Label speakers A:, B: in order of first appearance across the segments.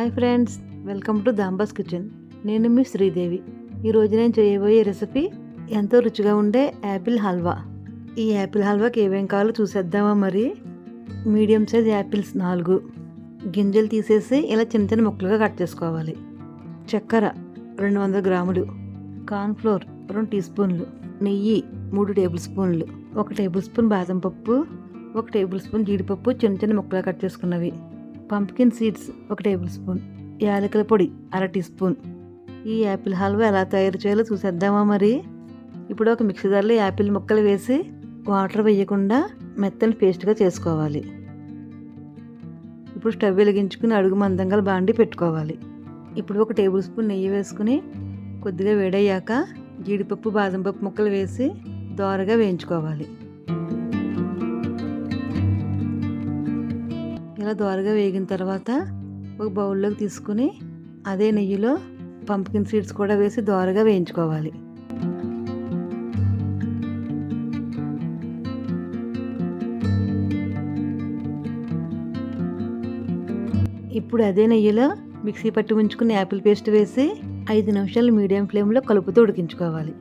A: Hi friends, welcome to దాంబాస్ kitchen. నేను మీ శ్రీదేవి. ఈరోజు నేను చేయబోయే రెసిపీ ఎంతో రుచిగా ఉండే యాపిల్ హల్వా. ఈ యాపిల్ హల్వాకి ఏమేం కావాలో చూసేద్దామా మరి. మీడియం సైజ్ యాపిల్స్ 4, గింజలు తీసేసి ఇలా చిన్న చిన్న ముక్కలుగా కట్ చేసుకోవాలి. చక్కెర 200 గ్రాములు, కార్న్ఫ్లోర్ 2 టీ స్పూన్లు, నెయ్యి 3 టేబుల్ స్పూన్లు, 1 టేబుల్ స్పూన్ బాదం పప్పు, 1 టేబుల్ స్పూన్ జీడిపప్పు చిన్న చిన్న ముక్కలుగా కట్ చేసుకున్నవి, పంప్కిన్ సీడ్స్ 1 టేబుల్ స్పూన్, యాలకుల పొడి 1/2 టీ స్పూన్. ఈ యాపిల్ హల్వా ఎలా తయారు చేయాలో చూసేద్దామా మరి. ఇప్పుడు ఒక మిక్సీ జార్లో యాపిల్ ముక్కలు వేసి వాటర్ వేయకుండా మెత్తని పేస్ట్గా చేసుకోవాలి. ఇప్పుడు స్టవ్ వెలిగించుకుని అడుగు మందంగా బాండి పెట్టుకోవాలి. ఇప్పుడు 1 టేబుల్ స్పూన్ నెయ్యి వేసుకుని కొద్దిగా వేడయ్యాక జీడిపప్పు బాదం పప్పు ముక్కలు వేసి దోరగా వేయించుకోవాలి. ఇలా దోరగా వేగిన తర్వాత ఒక బౌల్లోకి తీసుకుని అదే నెయ్యిలో పంప్కిన్ సీడ్స్ కూడా వేసి దోరగా వేయించుకోవాలి. ఇప్పుడు అదే నెయ్యిలో మిక్సీ పట్టి ఉంచుకుని యాపిల్ పేస్ట్ వేసి 5 నిమిషాలు మీడియం ఫ్లేమ్లో కలుపుతూ ఉడికించుకోవాలి.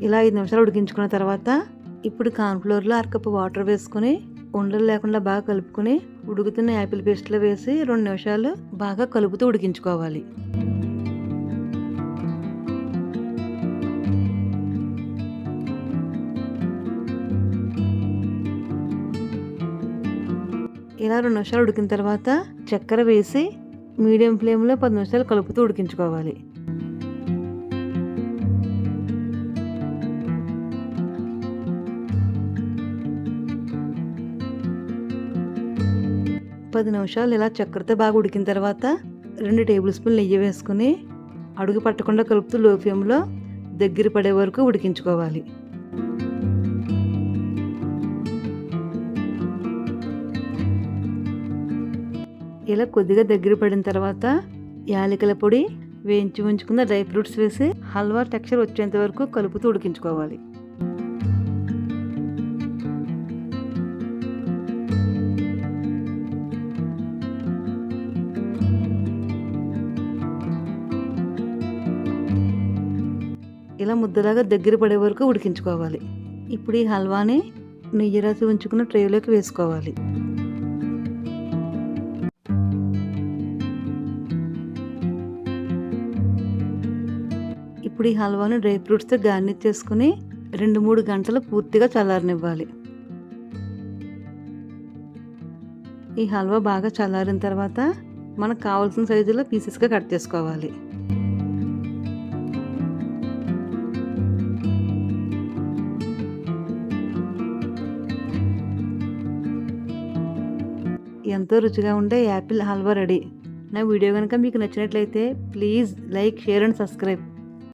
A: ఇలా 5 నిమిషాలు ఉడికించుకున్న తర్వాత ఇప్పుడు కార్న్ఫ్లోర్లో 1/2 కప్పు వాటర్ వేసుకుని ఉండలు లేకుండా బాగా కలుపుకొని ఉడుకుతున్న యాపిల్ పేస్ట్లో వేసి 2 నిమిషాలు బాగా కలుపుతూ ఉడికించుకోవాలి. ఇలా 2 నిమిషాలు ఉడికిన తర్వాత చక్కెర వేసి మీడియం ఫ్లేమ్లో 10 నిమిషాలు కలుపుతూ ఉడికించుకోవాలి. పది నిమిషాలు ఇలా చక్కెరతో బాగా ఉడికిన తర్వాత 2 టేబుల్ స్పూన్లు నెయ్యి వేసుకుని అడుగు పట్టకుండా కలుపుతూ లో ఫ్లేమ్లో దగ్గర పడే వరకు ఉడికించుకోవాలి. ఇలా కొద్దిగా దగ్గర పడిన తర్వాత యాలకుల పొడి, వేయించి ఉంచుకున్న డ్రై ఫ్రూట్స్ వేసి హల్వా టెక్స్చర్ వచ్చేంత వరకు కలుపుతూ ఉడికించుకోవాలి. ఇలా ముద్దలాగా దగ్గర పడే వరకు ఉడికించుకోవాలి. ఇప్పుడు ఈ హల్వాని నెయ్యి రాసి ఉంచుకున్న ట్రేలోకి వేసుకోవాలి. ఇప్పుడు ఈ హల్వాని డ్రై ఫ్రూట్స్తో గార్నిష్ చేసుకుని 2-3 గంటలు పూర్తిగా చల్లారనివ్వాలి. ఈ హల్వా బాగా చల్లారిన తర్వాత మనకు కావాల్సిన సైజులో పీసెస్గా కట్ చేసుకోవాలి. ఎంతో రుచిగా ఉండే యాపిల్ హల్వా రెడీ. నా వీడియో కనుక మీకు నచ్చినట్లయితే please like, share and subscribe.